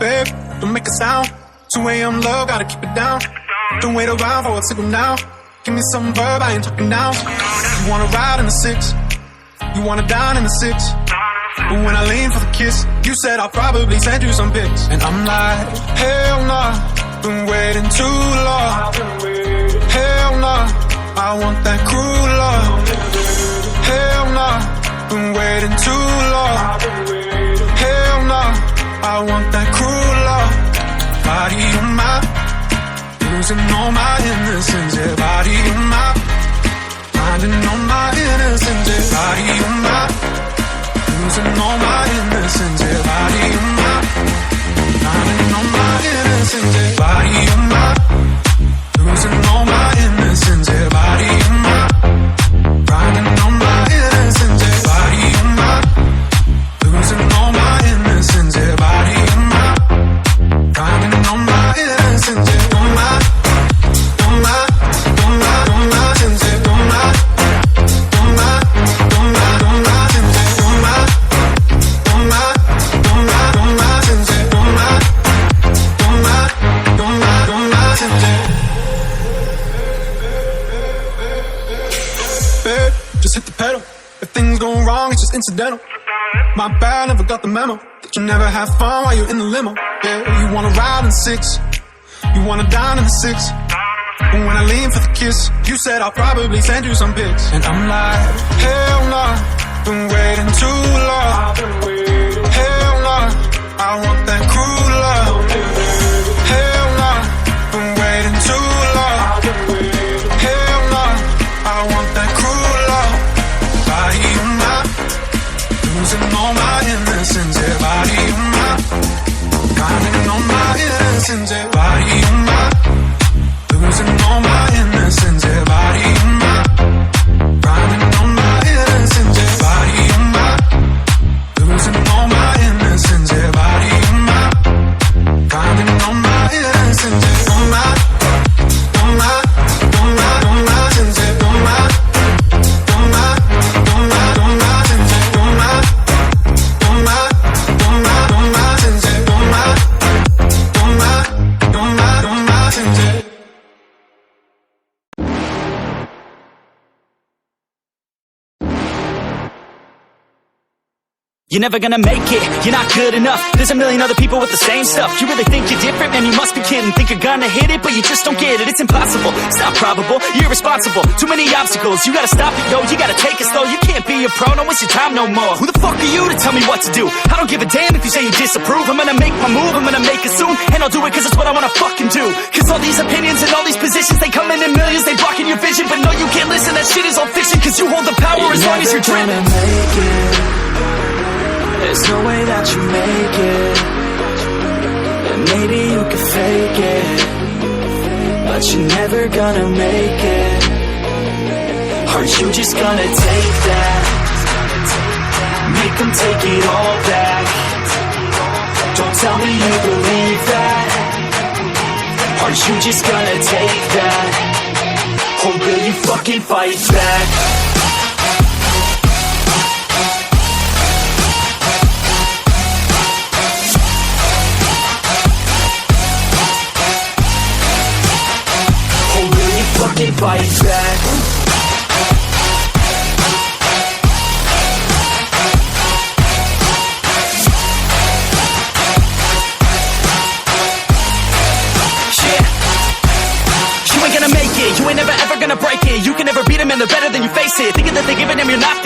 Babe, don't make a sound. 2 a.m. love, gotta keep it down. Don't wait around for a signal now. Give me some verb, I ain't talking now. You wanna ride in the 6, you wanna dine in the 6. But when I lean for the kiss, you said I'll probably send you some pics. And I'm like, hell nah, been waiting too long. Hell nah, I want that cruel love. Hell nah, been waiting too long. Hell nah, I want that cruel love. Body on my, losing all my innocence. Yeah, body on my, finding all my innocence. Yeah, body on my, losing all my innocence. Yeah, body on my, finding all my innocence. Yeah, body on my, losing all my innocence. Yeah, body on my, finding all my innocence. Yeah, body on my, losing all my innocence. Yeah, body on my, finding all my innocence. Yeah, on my, on my, on my, on my innocence. Yeah, on my, on my, on my, on my innocence. Yeah, on my, on my, on my, on my innocence. Yeah, on my, on my, on my, on my innocence. Babe, just hit the pedal. If things go wrong, it's just incidental. My bad, never got the memo that you never have fun while you're in the limo. Yeah, you wanna ride in 6, you wanna dine in the 6. But when I lean for the kiss, you said I'll probably send you some pics. And I'm like, hell nah, been waiting too long. Hell nah, I want that cruel love. Hell nah, been waiting too long. Hell nah, I want that cruel love. Body on my, losing all my innocence. Yeah, body on my, finding all my innocence. Yeah, body on my, losing all my innocence. Yeah, body on my, finding all my innocence. Yeah, body on my, losing all my innocence. Yeah, body on my, finding all my innocence. Yeah, on my, on my, on my, on my innocence. Yeah, on my, on my, on my, on my innocence. Yeah, on my, on my, on my, on my innocence. Yeah, on my, on my, on my, on my innocence. Yeah. You're never gonna make it, you're not good enough. There's a million other people with the same stuff. You really think you're different? Man, you must be kidding. Think you're gonna hit it, but you just don't get it. It's impossible, it's not probable, you're irresponsible. Too many obstacles, you gotta stop it, yo. You gotta take it slow, you can't be a pro. Don't waste your time no more. Who the fuck are you to tell me what to do? I don't give a damn if you say you disapprove. I'm gonna make my move, I'm gonna make it soon. And I'll do it cause it's what I wanna fucking do. Cause all these opinions and all these positions, they come in millions, they blocking your vision. But no, you can't listen, that shit is all fiction. Cause you hold the power as long as you're driven. There's no way that you make it. And maybe you can fake it, but you're never gonna make it. Aren't you just gonna take that? Make them take it all back. Don't tell me you believe that. Aren't you just gonna take that? Or will you fucking fight back? Fight back. You ain't gonna make it, you ain't never ever gonna break it. You can never beat them and they're better than you face it. Thinking that they're giving them, you're not the